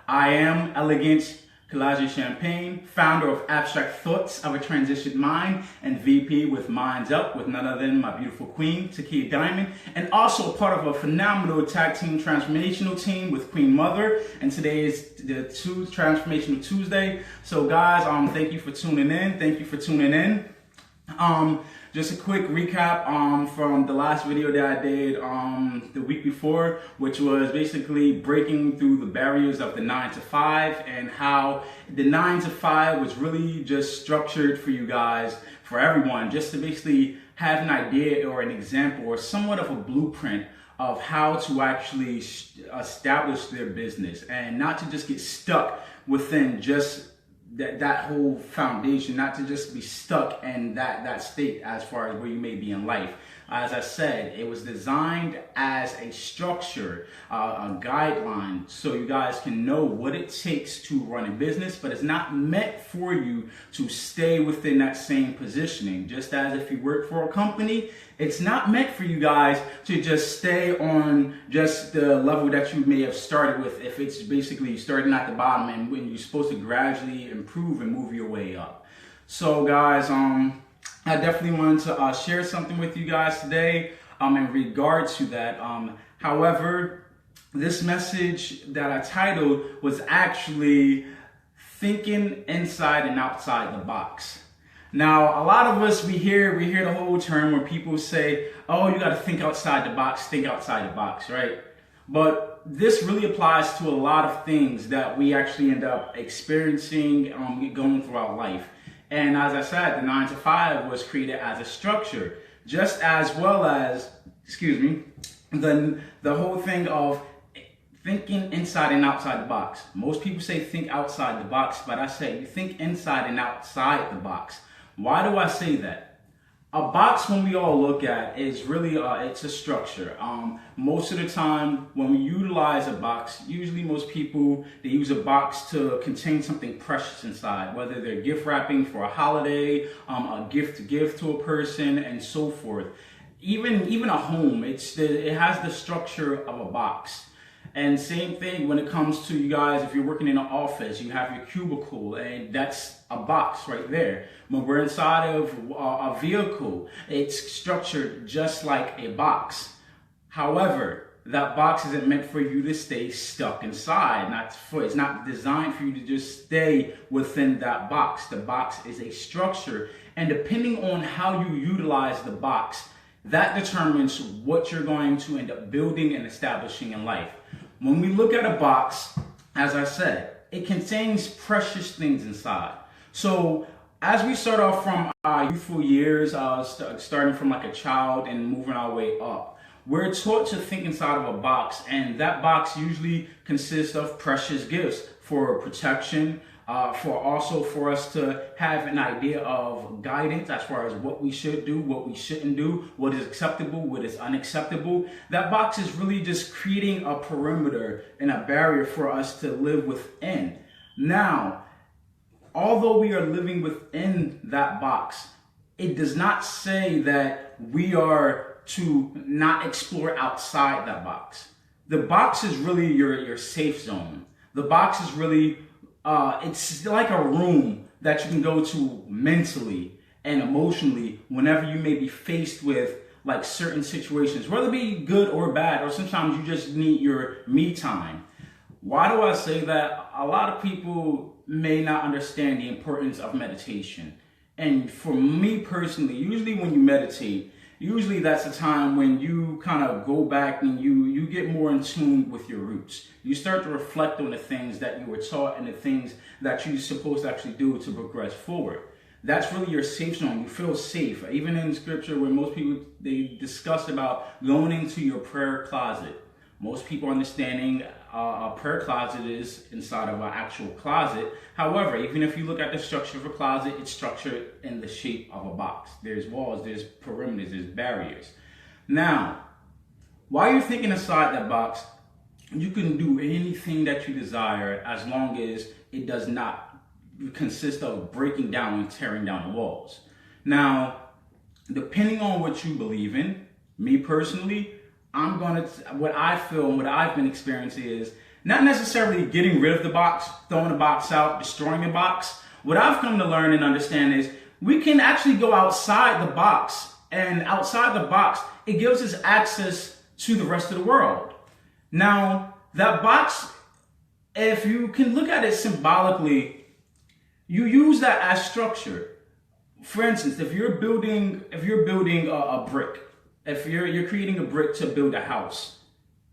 I am Elegance Champagne, founder of Abstract Thoughts of a Transitioned Mind, and VP with Minds Up with none other than my beautiful queen, Takiyah Diamond, and also a part of a phenomenal tag team transformational team with Queen Mother. And today is the Transformational Tuesday. So guys, thank you for tuning in. Thank you for tuning in. Just a quick recap from the last video that I did the week before, which was basically breaking through the barriers of the 9 to 5 and how the 9 to 5 was really just structured for you guys, for everyone, just to basically have an idea or an example or somewhat of a blueprint of how to actually establish their business and not to just get stuck within just that whole foundation, not to just be stuck in that state as far as where you may be in life. As I said, it was designed as a structure, a guideline, so you guys can know what it takes to run a business, but it's not meant for you to stay within that same positioning. Just as if you work for a company, it's not meant for you guys to just stay on just the level that you may have started with, if it's basically starting at the bottom and when you're supposed to gradually improve and move your way up. So guys, I definitely wanted to share something with you guys today in regard to that. However, this message that I titled was actually thinking inside and outside the box. Now, a lot of us, we hear the whole term where people say, oh, you got to think outside the box, right? But this really applies to a lot of things that we actually end up experiencing going throughout life. And as I said, the 9 to 5 was created as a structure, just as well as, the whole thing of thinking inside and outside the box. Most people say think outside the box, but I say you think inside and outside the box. Why do I say that? A box, when we all look at, is really, it's a structure. Most of the time, when we utilize a box, usually most people, they use a box to contain something precious inside, whether they're gift wrapping for a holiday, a gift to give to a person, and so forth. Even a home, it has the structure of a box. And same thing when it comes to you guys, if you're working in an office, you have your cubicle, and that's a box right there. When we're inside of a vehicle, it's structured just like a box. However, that box isn't meant for you to stay stuck inside. It's not designed for you to just stay within that box. The box is a structure, and depending on how you utilize the box, that determines what you're going to end up building and establishing in life. When we look at a box, as I said, it contains precious things inside. So as we start off from our youthful years, starting from like a child and moving our way up, we're taught to think inside of a box, and that box usually consists of precious gifts for protection, for us to have an idea of guidance as far as what we should do, what we shouldn't do, what is acceptable, what is unacceptable. That box is really just creating a perimeter and a barrier for us to live within. Now, although we are living within that box, it does not say that we are to not explore outside that box. The box is really your safe zone. The box is really it's like a room that you can go to mentally and emotionally whenever you may be faced with like certain situations, whether it be good or bad, or sometimes you just need your me time. Why do I say that? A lot of people may not understand the importance of meditation. And for me personally, usually when you meditate, usually that's a time when you kind of go back and you get more in tune with your roots. You start to reflect on the things that you were taught and the things that you're supposed to actually do to progress forward. That's really your safe zone. You feel safe. Even in scripture where most people, they discuss about going into your prayer closet. Most people understanding a prayer closet is inside of an actual closet. However, even if you look at the structure of a closet, it's structured in the shape of a box. There's walls, there's perimeters, there's barriers. Now, while you're thinking inside that box, you can do anything that you desire as long as it does not consist of breaking down and tearing down the walls. Now, depending on what you believe in, me personally, what I feel and what I've been experiencing is Not necessarily getting rid of the box, throwing the box out, destroying the box. What I've come to learn and understand is we can actually go outside the box, and outside the box, it gives us access to the rest of the world. Now, that box, if you can look at it symbolically, you use that as structure. For instance, if you're building a brick, if you're creating a brick to build a house,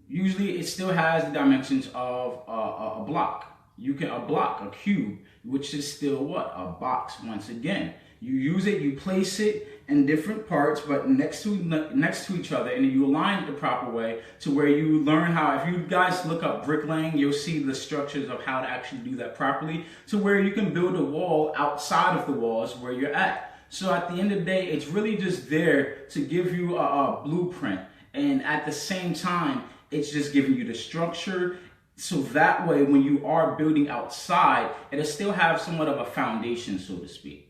usually it still has the dimensions of a block. A cube, which is still what? A box. Once again, you use it, you place it in different parts, but next to each other, and you align it the proper way to where you learn how. If you guys look up bricklaying, you'll see the structures of how to actually do that properly, to where you can build a wall outside of the walls where you're at. So at the end of the day, it's really just there to give you a blueprint, and at the same time, it's just giving you the structure. So that way, when you are building outside, it'll still have somewhat of a foundation, so to speak.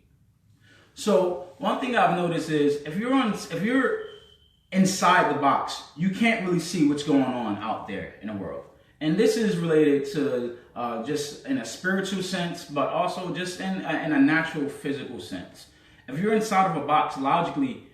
So one thing I've noticed is if you're inside the box, you can't really see what's going on out there in the world. And this is related to just in a spiritual sense, but also just in a natural physical sense. If you're inside of a box, logically,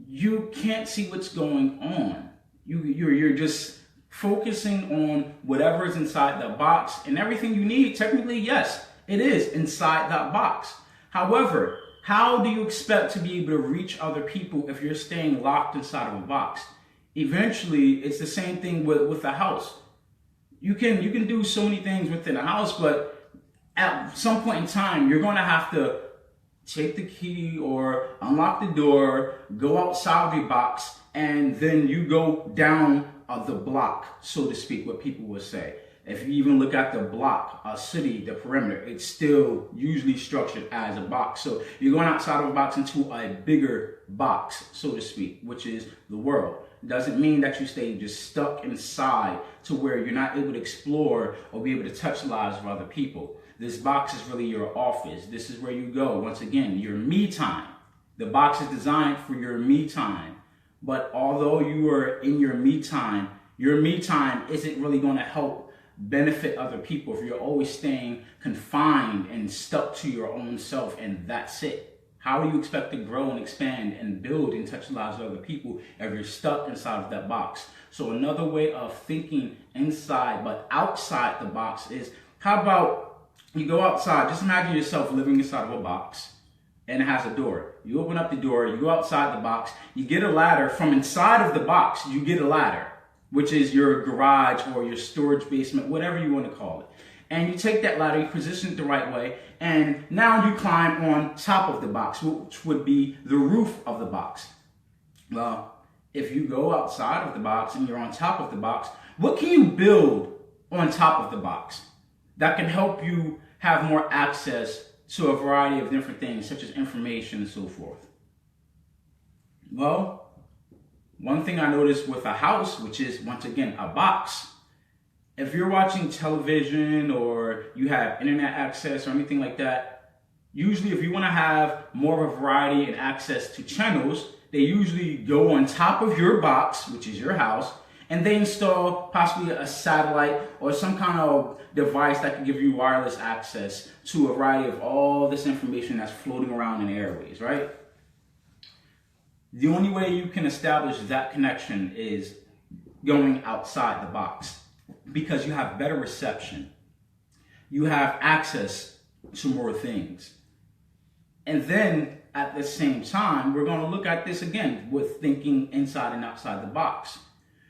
you can't see what's going on. You're just focusing on whatever is inside the box, and everything you need, technically, yes, it is inside that box. However, how do you expect to be able to reach other people if you're staying locked inside of a box? Eventually, it's the same thing with the house. You can do so many things within a house, but at some point in time, you're going to have to take the key or unlock the door, go outside of the box, and then you go down the block, so to speak, what people would say. If you even look at the block, a city, the perimeter, it's still usually structured as a box. So you're going outside of a box into a bigger box, so to speak, which is the world. It doesn't mean that you stay just stuck inside to where you're not able to explore or be able to touch the lives of other people. This box is really your office. This is where you go. Once again, your me time. The box is designed for your me time. But although you are in your me time isn't really going to help benefit other people if you're always staying confined and stuck to your own self, and that's it. How do you expect to grow and expand and build and touch the lives of other people if you're stuck inside of that box? So another way of thinking inside but outside the box is, how about you go outside? Just imagine yourself living inside of a box, and it has a door. You open up the door, you go outside the box, you get a ladder. From inside of the box, you get a ladder, which is your garage or your storage basement, whatever you want to call it. And you take that ladder, you position it the right way, and now you climb on top of the box, which would be the roof of the box. Well, if you go outside of the box and you're on top of the box, what can you build on top of the box that can help you have more access to a variety of different things, such as information and so forth? Well, one thing I noticed with a house, which is, once again, a box, if you're watching television or you have internet access or anything like that, usually if you want to have more of a variety and access to channels, they usually go on top of your box, which is your house, and they install possibly a satellite or some kind of device that can give you wireless access to a variety of all this information that's floating around in the airways, right? The only way you can establish that connection is going outside the box, because you have better reception. You have access to more things. And then at the same time, we're going to look at this again with thinking inside and outside the box.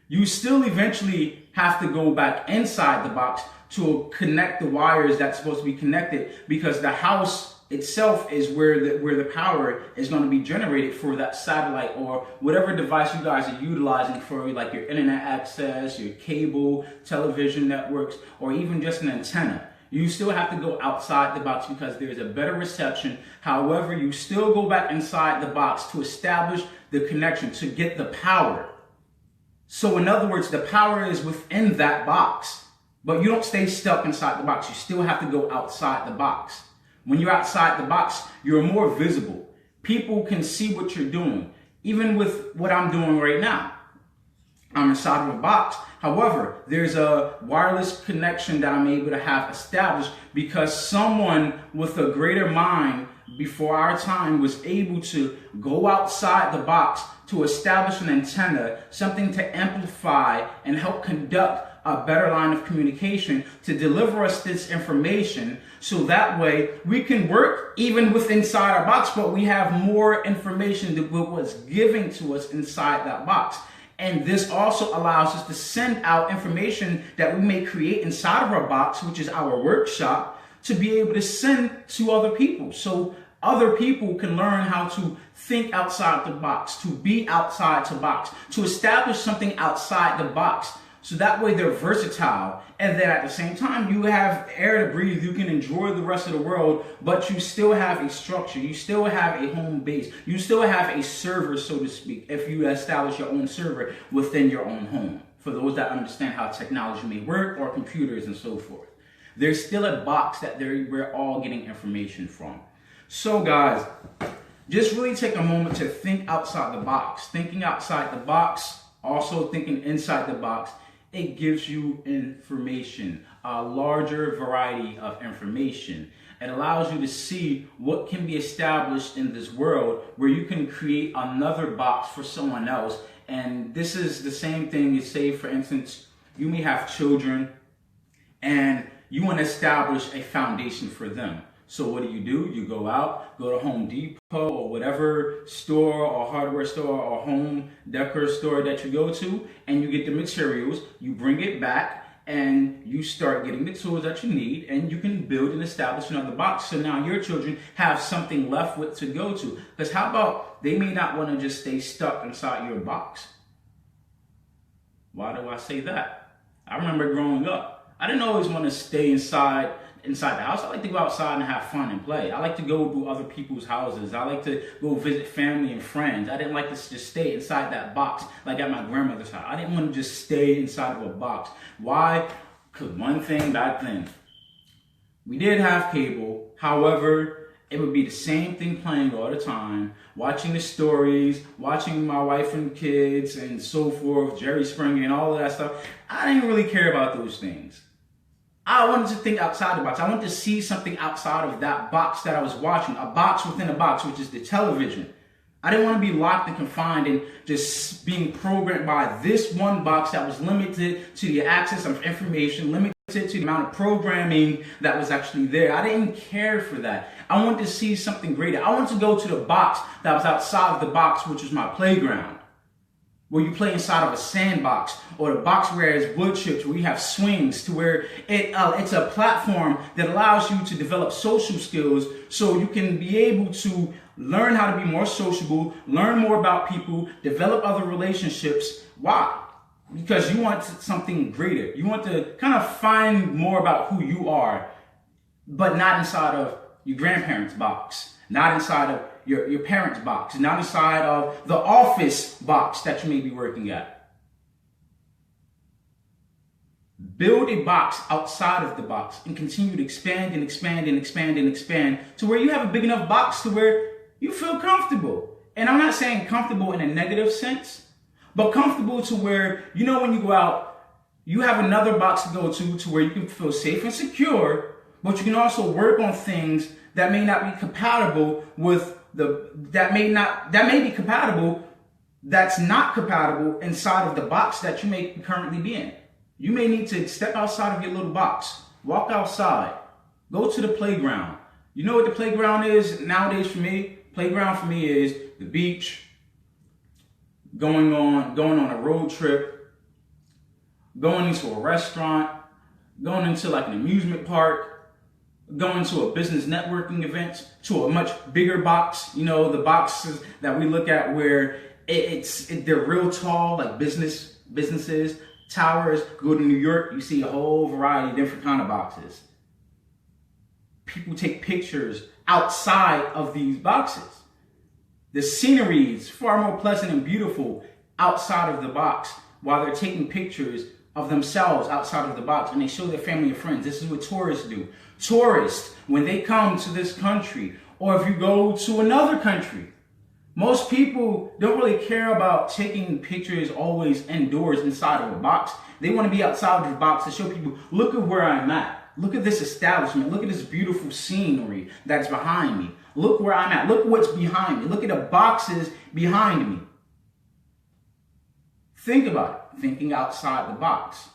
You still eventually have to go back inside the box to connect the wires that's supposed to be connected, because the house itself is where the power is going to be generated for that satellite or whatever device you guys are utilizing for, like your internet access, your cable, television networks, or even just an antenna. You still have to go outside the box because there's a better reception. However, you still go back inside the box to establish the connection, to get the power. So in other words, the power is within that box, but you don't stay stuck inside the box. You still have to go outside the box. When you're outside the box, you're more visible. People can see what you're doing, even with what I'm doing right now. I'm inside of a box. However, there's a wireless connection that I'm able to have established because someone with a greater mind before our time was able to go outside the box to establish an antenna, something to amplify and help conduct a better line of communication to deliver us this information, so that way we can work even with inside our box, but we have more information than what was given to us inside that box. And this also allows us to send out information that we may create inside of our box, which is our workshop, to be able to send to other people. So other people can learn how to think outside the box, to be outside the box, to establish something outside the box. So that way they're versatile. And then at the same time, you have air to breathe. You can enjoy the rest of the world, but you still have a structure. You still have a home base. You still have a server, so to speak, if you establish your own server within your own home. For those that understand how technology may work, or computers and so forth. There's still a box that we're all getting information from. So guys, just really take a moment to think outside the box. Thinking outside the box, also thinking inside the box, it gives you information, a larger variety of information. It allows you to see what can be established in this world where you can create another box for someone else. And this is the same thing you say, for instance, you may have children and you want to establish a foundation for them. So what do? You go out, go to Home Depot or whatever store or hardware store or home decor store that you go to, and you get the materials, you bring it back, and you start getting the tools that you need, and you can build and establish another box. So now your children have something left with to go to. Because how about they may not want to just stay stuck inside your box? Why do I say that? I remember growing up, I didn't always want to stay inside the house. I like to go outside and have fun and play. I like to go to other people's houses. I like to go visit family and friends. I didn't like to just stay inside that box like at my grandmother's house. I didn't want to just stay inside of a box. Why? Because one thing, bad thing. We did have cable. However, it would be the same thing playing all the time, watching the stories, watching my wife and kids and so forth, Jerry Springer and all of that stuff. I didn't really care about those things. I wanted to think outside the box. I wanted to see something outside of that box that I was watching, a box within a box, which is the television. I didn't want to be locked and confined and just being programmed by this one box that was limited to the access of information, limited to the amount of programming that was actually there. I didn't care for that. I wanted to see something greater. I wanted to go to the box that was outside of the box, which was my playground, where you play inside of a sandbox, or the box where it's wood chips, where you have swings, to where it's a platform that allows you to develop social skills so you can be able to learn how to be more sociable, learn more about people, develop other relationships. Why? Because you want something greater. You want to kind of find more about who you are, but not inside of your grandparents' box, not inside of your parents' box, not inside of the office box that you may be working at. Build a box outside of the box and continue to expand and expand and expand and expand to where you have a big enough box to where you feel comfortable. And I'm not saying comfortable in a negative sense, but comfortable to where, you know, when you go out, you have another box to go to where you can feel safe and secure, but you can also work on things that may not be compatible with that's not compatible inside of the box that you may currently be in. You may need to step outside of your little box, walk outside, go to the playground. You know what the playground is nowadays for me? Playground for me is the beach, going on a road trip, going into a restaurant, going into like an amusement park, going to a business networking event, to a much bigger box. You know, the boxes that we look at where they're real tall, like businesses, towers. Go to New York, you see a whole variety of different kind of boxes. People take pictures outside of these boxes. The scenery is far more pleasant and beautiful outside of the box while they're taking pictures of themselves outside of the box, and they show their family and friends. This is what tourists do. Tourists, when they come to this country, or if you go to another country, Most people don't really care about taking pictures always indoors inside of a box. They want to be outside of the box to show people, look at where I'm at. Look at this establishment. Look at this beautiful scenery that's behind me. Look where I'm at. Look what's behind me. Look at the boxes behind me. Think about it. Thinking outside the box.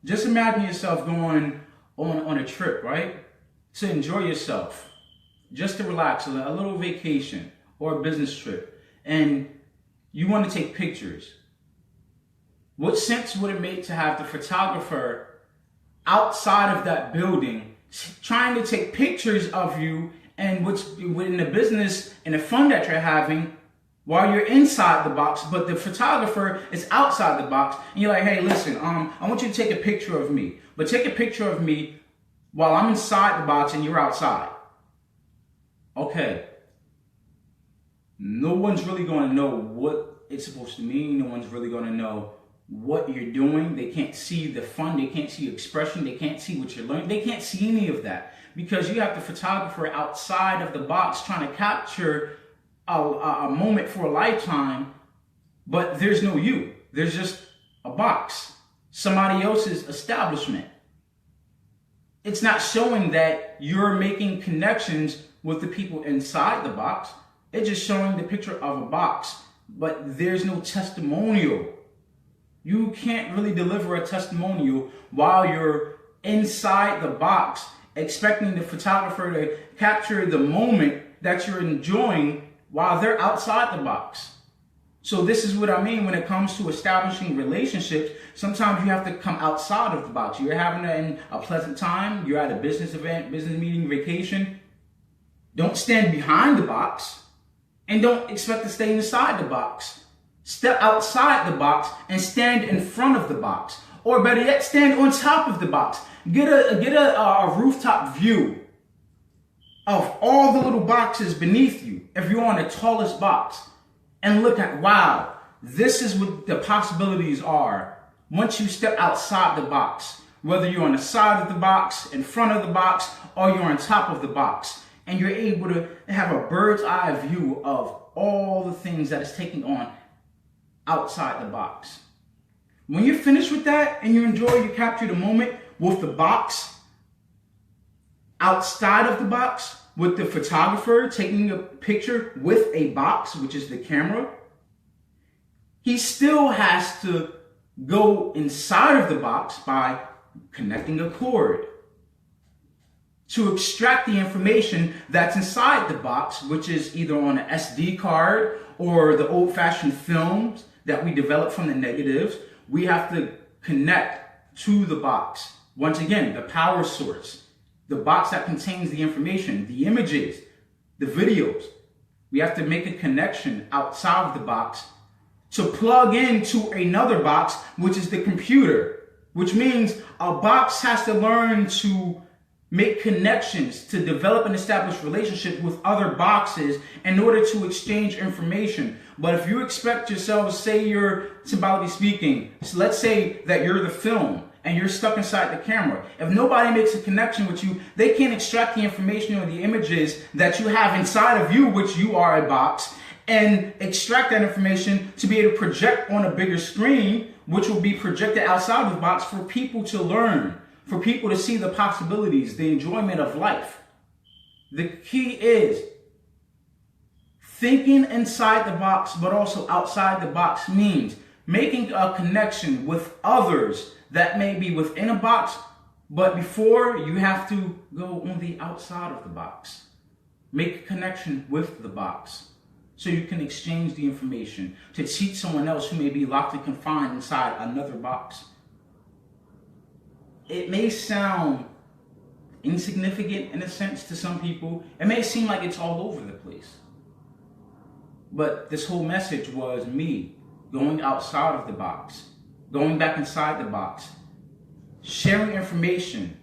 Just imagine yourself going on a trip, right? To enjoy yourself. Just to relax, a little vacation or a business trip. And you want to take pictures. What sense would it make to have the photographer outside of that building trying to take pictures of you and what's in the business and the fun that you're having while you're inside the box, but the photographer is outside the box, and you're like, hey, listen, I want you to take a picture of me, but take a picture of me while I'm inside the box and you're outside. Okay. No one's really going to know what it's supposed to mean. No one's really going to know what you're doing. They can't see the fun. They can't see your expression. They can't see what you're learning. They can't see any of that because you have the photographer outside of the box trying to capture a moment for a lifetime, but there's no you. There's just a box, somebody else's establishment. It's not showing that you're making connections with the people inside the box. It's just showing the picture of a box, but there's no testimonial. You can't really deliver a testimonial while you're inside the box, expecting the photographer to capture the moment that you're enjoying while they're outside the box. So this is what I mean when it comes to establishing relationships. Sometimes you have to come outside of the box. You're having a pleasant time. You're at a business event, business meeting, vacation. Don't stand behind the box and don't expect to stay inside the box. Step outside the box and stand in front of the box. Or better yet, stand on top of the box. Get a rooftop view of all the little boxes beneath you if you're on the tallest box. And look at, wow, this is what the possibilities are once you step outside the box. Whether you're on the side of the box, in front of the box, or you're on top of the box. And you're able to have a bird's eye view of all the things that is taking on outside the box. When you're finished with that and you capture the moment with the box, outside of the box, with the photographer taking a picture with a box, which is the camera, he still has to go inside of the box by connecting a cord to extract the information that's inside the box, which is either on an SD card or the old-fashioned films that we develop from the negatives. We have to connect to the box. Once again, the power source, the box that contains the information, the images, the videos. We have to make a connection outside of the box to plug into another box, which is the computer, which means a box has to learn to make connections, to develop and establish relationships with other boxes in order to exchange information. But if you expect yourself, say you're, symbolically speaking, so let's say that you're the film and you're stuck inside the camera. If nobody makes a connection with you, they can't extract the information or the images that you have inside of you, which you are a box, and extract that information to be able to project on a bigger screen, which will be projected outside of the box for people to learn, for people to see the possibilities, the enjoyment of life. The key is thinking inside the box, but also outside the box means making a connection with others that may be within a box, but before you have to go on the outside of the box. Make a connection with the box so you can exchange the information to teach someone else who may be locked and confined inside another box. It may sound insignificant in a sense to some people. It may seem like it's all over the place. But this whole message was me going outside of the box, going back inside the box, sharing information,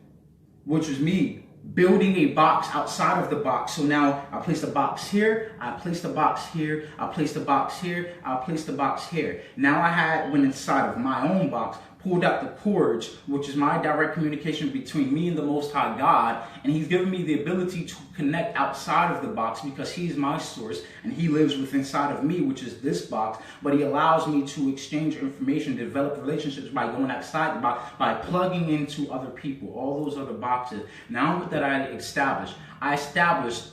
which was me building a box outside of the box. So now I place the box here, I place the box here, I place the box here, I place the box here. Now went inside of my own box, pulled out the cords, which is my direct communication between me and the Most High God, and he's given me the ability to connect outside of the box because he's my source and he lives within inside of me, which is this box, but he allows me to exchange information, develop relationships by going outside the box, by plugging into other people, all those other boxes. Now that I established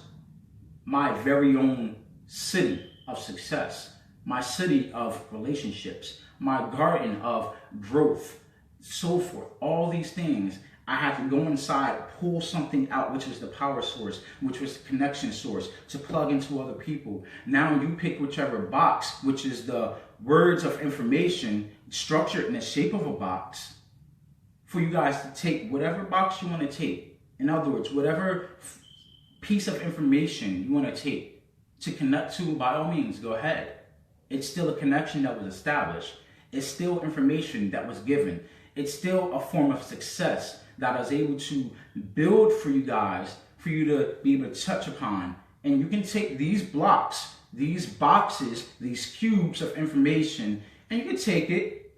my very own city of success, my city of relationships, my garden of growth, so forth. All these things, I had to go inside, pull something out, which was the power source, which was the connection source, to plug into other people. Now you pick whichever box, which is the words of information structured in the shape of a box, for you guys to take whatever box you want to take. In other words, whatever piece of information you want to take to connect to, by all means, go ahead. It's still a connection that was established. It's still information that was given. It's still a form of success that I was able to build for you guys, for you to be able to touch upon. And you can take these blocks, these boxes, these cubes of information, and you can take it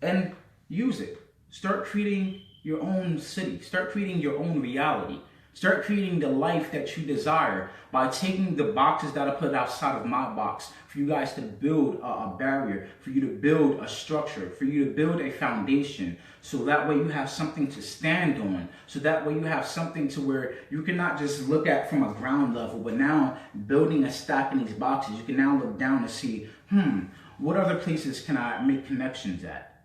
and use it. Start creating your own city. Start creating your own reality. Start creating the life that you desire by taking the boxes that I put outside of my box for you guys to build a barrier, for you to build a structure, for you to build a foundation, so that way you have something to stand on, so that way you have something to where you cannot just look at from a ground level, but now building a stack in these boxes, you can now look down and see, what other places can I make connections at?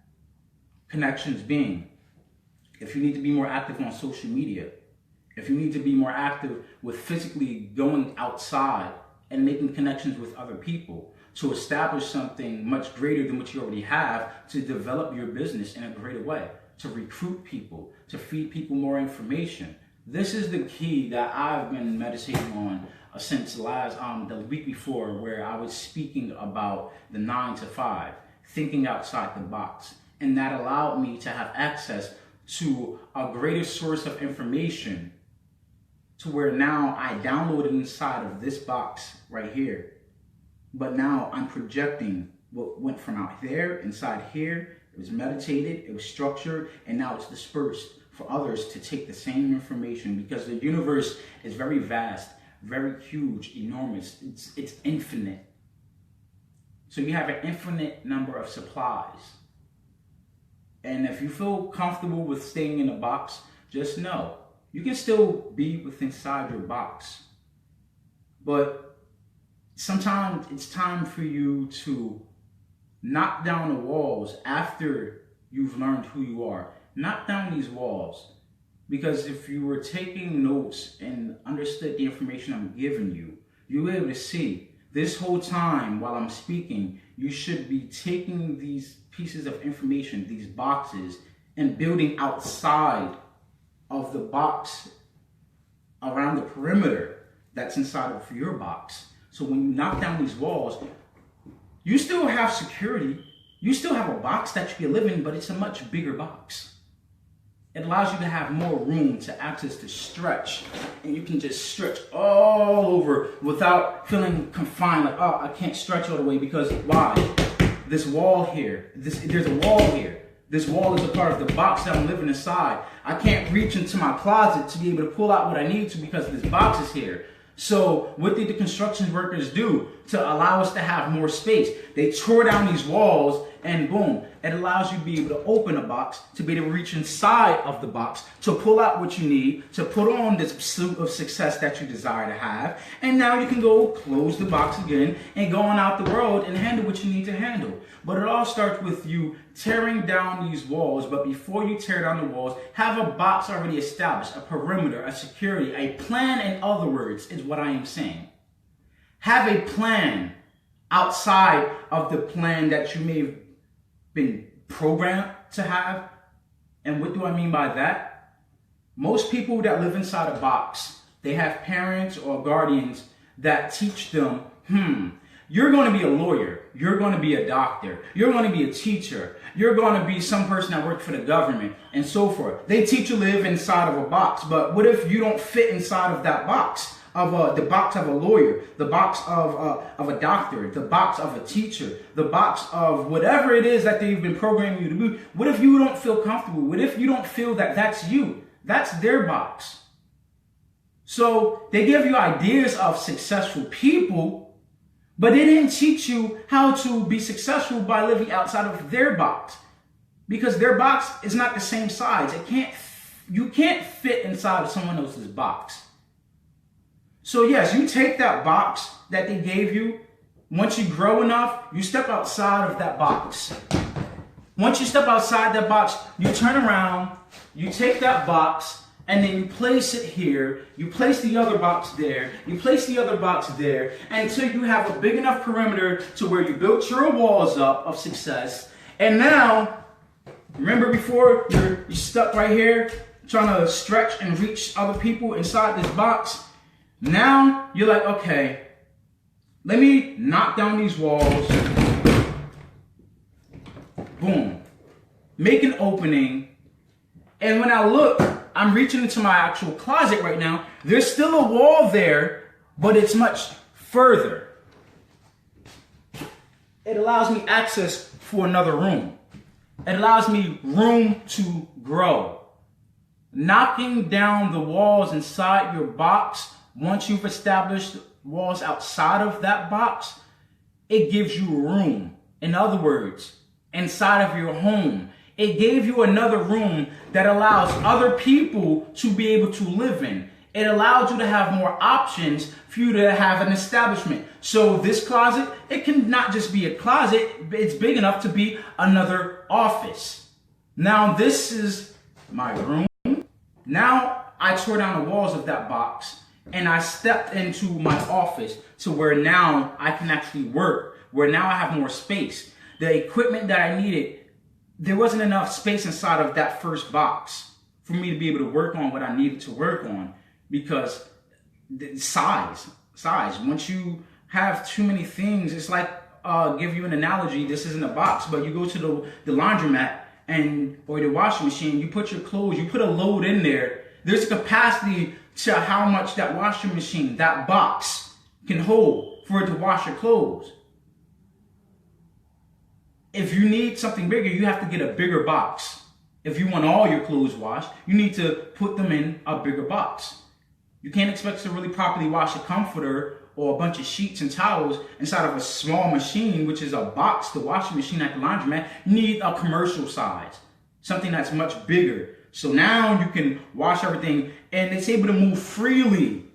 Connections being, if you need to be more active on social media, if you need to be more active with physically going outside and making connections with other people to establish something much greater than what you already have, to develop your business in a greater way, to recruit people, to feed people more information. This is the key that I've been meditating on since the week before, where I was speaking about the 9 to 5, thinking outside the box. And that allowed me to have access to a greater source of information, to where now I downloaded inside of this box right here. But now I'm projecting what went from out there, inside here. It was meditated, it was structured, and now it's dispersed for others to take the same information, because the universe is very vast, very huge, enormous. It's infinite. So you have an infinite number of supplies. And if you feel comfortable with staying in a box, just know you can still be within inside your box. But sometimes it's time for you to knock down the walls after you've learned who you are. Knock down these walls. Because if you were taking notes and understood the information I'm giving you, you'll be able to see this whole time while I'm speaking, you should be taking these pieces of information, these boxes, and building outside of the box, around the perimeter that's inside of your box. So when you knock down these walls, you still have security. You still have a box that you can live in, but it's a much bigger box. It allows you to have more room to access to stretch, and you can just stretch all over without feeling confined, like, oh, I can't stretch all the way because why? This wall here, there's a wall here. This wall is a part of the box that I'm living inside. I can't reach into my closet to be able to pull out what I need to because this box is here. So what did the construction workers do to allow us to have more space? They tore down these walls, and boom, it allows you to be able to open a box, to be able to reach inside of the box, to pull out what you need, to put on this pursuit of success that you desire to have. And now you can go close the box again and go on out the world and handle what you need to handle. But it all starts with you tearing down these walls. But before you tear down the walls, have a box already established, a perimeter, a security, a plan, in other words, is what I am saying. Have a plan outside of the plan that you may have been programmed to have. And what do I mean by that? Most people that live inside a box, they have parents or guardians that teach them, you're going to be a lawyer, you're going to be a doctor, you're going to be a teacher, you're going to be some person that works for the government, and so forth. They teach you to live inside of a box, but what if you don't fit inside of that box? of the box of a lawyer, the box of a doctor, the box of a teacher, the box of whatever it is that they've been programming you to be. What if you don't feel comfortable? What if you don't feel that that's you? That's their box. So they give you ideas of successful people, but they didn't teach you how to be successful by living outside of their box, because their box is not the same size. You can't fit inside of someone else's box. So yes, you take that box that they gave you. Once you grow enough, you step outside of that box. Once you step outside that box, you turn around, you take that box, and then you place it here, you place the other box there, you place the other box there, until you have a big enough perimeter to where you built your walls up of success. And now, remember before, you're stuck right here, trying to stretch and reach other people inside this box. Now, you're like, okay, let me knock down these walls. Boom. Make an opening. And when I look, I'm reaching into my actual closet right now. There's still a wall there, but it's much further. It allows me access for another room. It allows me room to grow. Knocking down the walls inside your box, once you've established walls outside of that box, it gives you room. In other words, inside of your home, it gave you another room that allows other people to be able to live in. It allowed you to have more options for you to have an establishment. So this closet, it can not just be a closet, it's big enough to be another office. Now this is my room. Now I tore down the walls of that box and I stepped into my office to where now I can actually work, where now I have more space. The equipment that I needed, there wasn't enough space inside of that first box for me to be able to work on what I needed to work on, because the size. Once you have too many things, it's like, give you an analogy, this isn't a box, but you go to the laundromat or the washing machine, you put your clothes, you put a load in there, there's a capacity to how much that washing machine, that box can hold for it to wash your clothes. If you need something bigger, you have to get a bigger box. If you want all your clothes washed, you need to put them in a bigger box. You can't expect to really properly wash a comforter or a bunch of sheets and towels inside of a small machine, which is a box, the washing machine at the laundromat. You need a commercial size, something that's much bigger. So now you can wash everything and it's able to move freely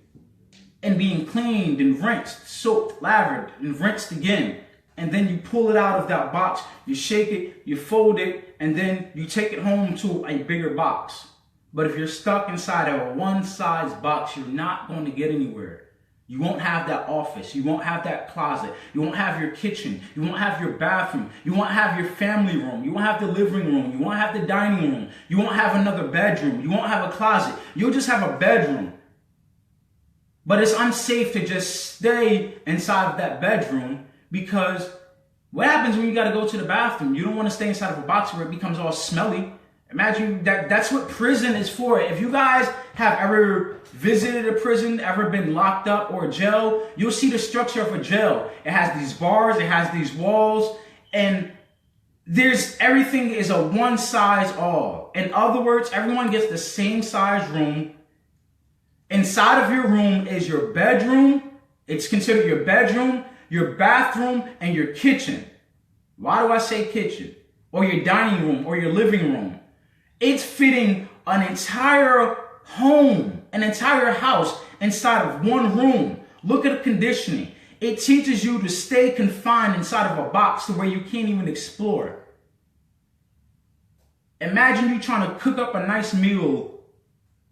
and being cleaned and rinsed, soaked, lathered, and rinsed again. And then you pull it out of that box, you shake it, you fold it, and then you take it home to a bigger box. But if you're stuck inside of a one-size box, you're not going to get anywhere. You won't have that office. You won't have that closet. You won't have your kitchen. You won't have your bathroom. You won't have your family room. You won't have the living room. You won't have the dining room. You won't have another bedroom. You won't have a closet. You'll just have a bedroom. But it's unsafe to just stay inside of that bedroom, because what happens when you got to go to the bathroom? You don't want to stay inside of a box where it becomes all smelly. Imagine that's what prison is for. If you guys have ever visited a prison, ever been locked up or a jail, you'll see the structure of a jail. It has these bars, it has these walls, and everything is a one size all. In other words, everyone gets the same size room. Inside of your room is your bedroom. It's considered your bedroom, your bathroom, and your kitchen. Why do I say kitchen? Or your dining room, or your living room. It's fitting an entire home, an entire house inside of one room. Look at the conditioning. It teaches you to stay confined inside of a box to where you can't even explore. Imagine you trying to cook up a nice meal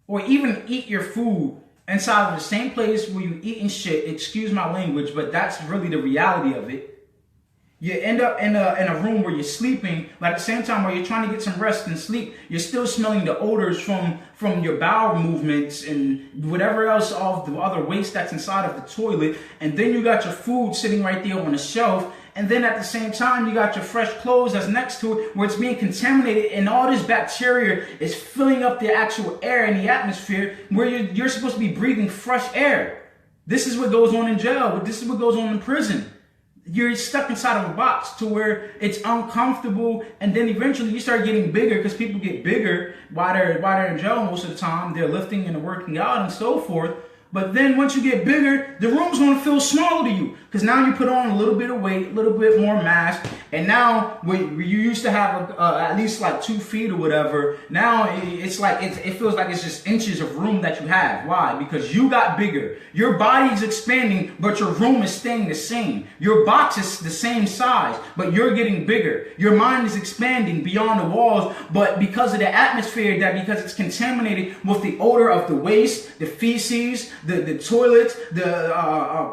or even eat your food inside of the same place where you eating shit. Excuse my language, but that's really the reality of it. You end up in a room where you're sleeping, but at the same time while you're trying to get some rest and sleep, you're still smelling the odors from your bowel movements and whatever else, all the other waste that's inside of the toilet. And then you got your food sitting right there on the shelf. And then at the same time, you got your fresh clothes that's next to it where it's being contaminated, and all this bacteria is filling up the actual air in the atmosphere where you're supposed to be breathing fresh air. This is what goes on in jail. This is what goes on in prison. You're stuck inside of a box to where it's uncomfortable, and then eventually you start getting bigger because people get bigger while they're in jail most of the time. They're lifting and working out and so forth. But then once you get bigger, the room's going to feel smaller to you because now you put on a little bit of weight, a little bit more mass, and now when you used to have at least like 2 feet or whatever, now it's like it feels like it's just inches of room that you have. Why? Because you got bigger. Your body's expanding, but your room is staying the same. Your box is the same size, but you're getting bigger. Your mind is expanding beyond the walls, but because of the atmosphere, because it's contaminated with the odor of the waste, the feces, the toilets, the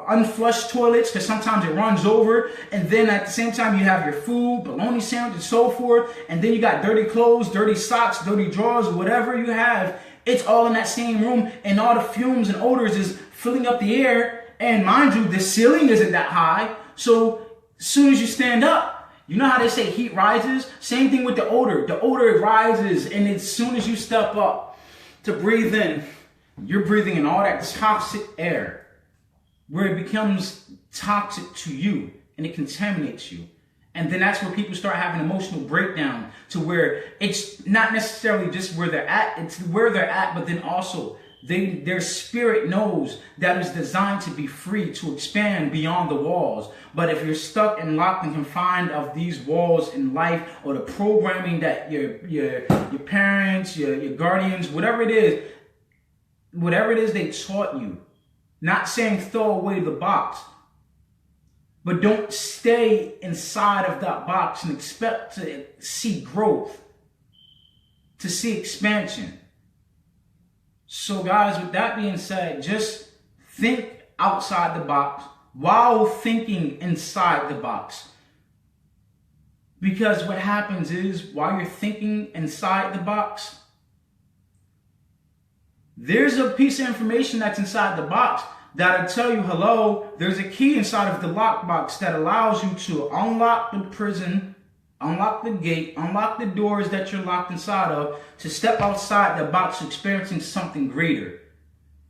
unflushed toilets, because sometimes it runs over, and then at the same time you have your food, bologna sandwich, and so forth, and then you got dirty clothes, dirty socks, dirty drawers, whatever you have. It's all in that same room, and all the fumes and odors is filling up the air. And mind you, the ceiling isn't that high, so as soon as you stand up, you know how they say heat rises? Same thing with the odor. The odor rises, and as soon as you step up to breathe in, you're breathing in all that toxic air where it becomes toxic to you and it contaminates you. And then that's where people start having emotional breakdown to where it's not necessarily just where they're at, it's where they're at, but then also their spirit knows that it's designed to be free, to expand beyond the walls. But if you're stuck and locked and confined of these walls in life, or the programming that your parents, your guardians, whatever it is they taught you, not saying throw away the box, but don't stay inside of that box and expect to see growth, to see expansion. So guys, with that being said, just think outside the box while thinking inside the box. Because what happens is, while you're thinking inside the box, there's a piece of information that's inside the box that'll tell you, hello, there's a key inside of the lockbox that allows you to unlock the prison, unlock the gate, unlock the doors that you're locked inside of, to step outside the box experiencing something greater.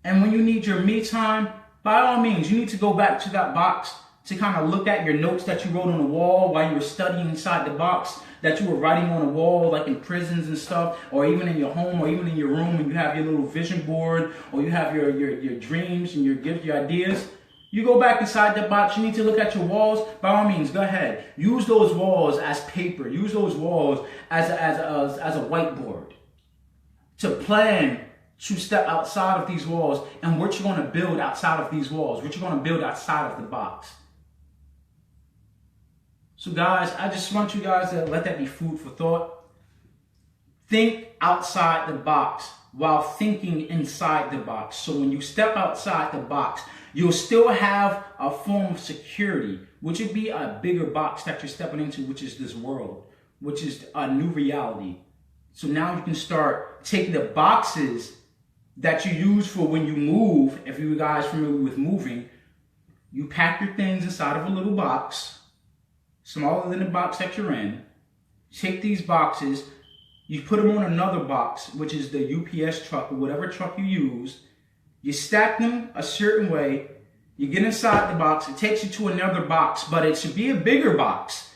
And when you need your me time, by all means, you need to go back to that box to kind of look at your notes that you wrote on the wall while you were studying inside the box, that you were writing on the wall, like in prisons and stuff, or even in your home, or even in your room, and you have your little vision board, or you have your dreams and your gifts, your ideas. You go back inside the box. You need to look at your walls. By all means, go ahead. Use those walls as paper. Use those walls as a whiteboard to plan to step outside of these walls and what you're going to build outside of these walls, what you're going to build outside of the box. So guys, I just want you guys to let that be food for thought. Think outside the box while thinking inside the box. So when you step outside the box, you'll still have a form of security, which would be a bigger box that you're stepping into, which is this world, which is a new reality. So now you can start taking the boxes that you use for when you move. If you guys are familiar with moving, you pack your things inside of a little box, smaller than the box that you're in. Take these boxes, you put them on another box, which is the UPS truck or whatever truck you use. You stack them a certain way. You get inside the box. It takes you to another box, but it should be a bigger box.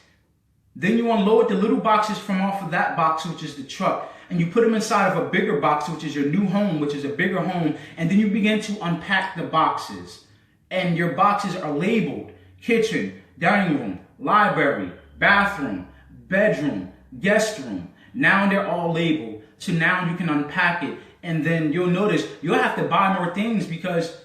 Then you unload the little boxes from off of that box, which is the truck, and you put them inside of a bigger box, which is your new home, which is a bigger home, and then you begin to unpack the boxes. And your boxes are labeled: kitchen, dining room, library, bathroom, bedroom, guest room. Now they're all labeled. So now you can unpack it, and then you'll notice you'll have to buy more things because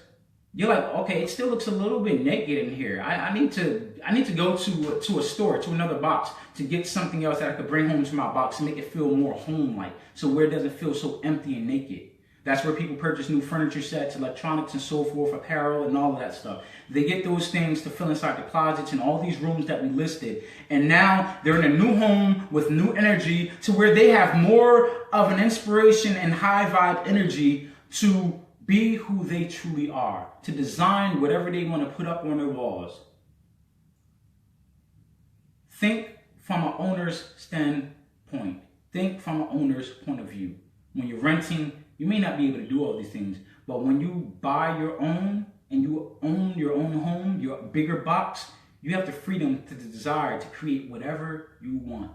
you're like, okay, it still looks a little bit naked in here. I need to go to a store, to another box, to get something else that I could bring home to my box to make it feel more home-like, so where it doesn't feel so empty and naked. That's where people purchase new furniture sets, electronics and so forth, apparel and all of that stuff. They get those things to fill inside the closets and all these rooms that we listed. And now they're in a new home with new energy to where they have more of an inspiration and high vibe energy to be who they truly are, to design whatever they want to put up on their walls. Think from an owner's standpoint. Think from an owner's point of view. When you're renting, you may not be able to do all these things, but when you buy your own, and you own your own home, your bigger box, you have the freedom to the desire to create whatever you want.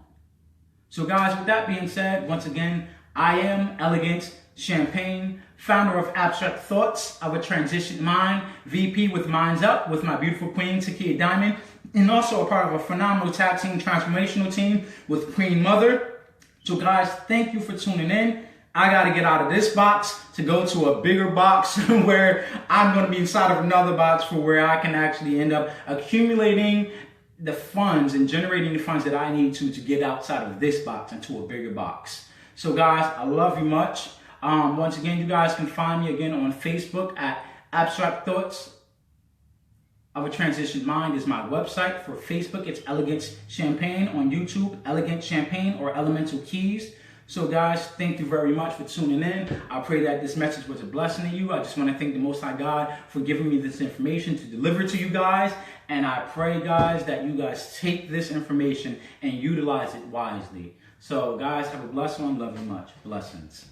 So guys, with that being said, once again, I am Elegance Champagne, founder of Abstract Thoughts of a Transitioned Mind, VP with Minds Up with my beautiful queen, Takiyah Diamond, and also a part of a phenomenal tag team transformational team with Queen Mother. So guys, thank you for tuning in. I got to get out of this box to go to a bigger box where I'm going to be inside of another box for where I can actually end up accumulating the funds and generating the funds that I need to get outside of this box into a bigger box. So guys, I love you much. Once again, you guys can find me again on Facebook at Abstract Thoughts of a Transitioned Mind is my website. For Facebook, it's Elegance Champagne. On YouTube, Elegance Champagne or Elemental Keys. So guys, thank you very much for tuning in. I pray that this message was a blessing to you. I just want to thank the Most High God for giving me this information to deliver to you guys. And I pray, guys, that you guys take this information and utilize it wisely. So guys, have a blessed one. Love you much. Blessings.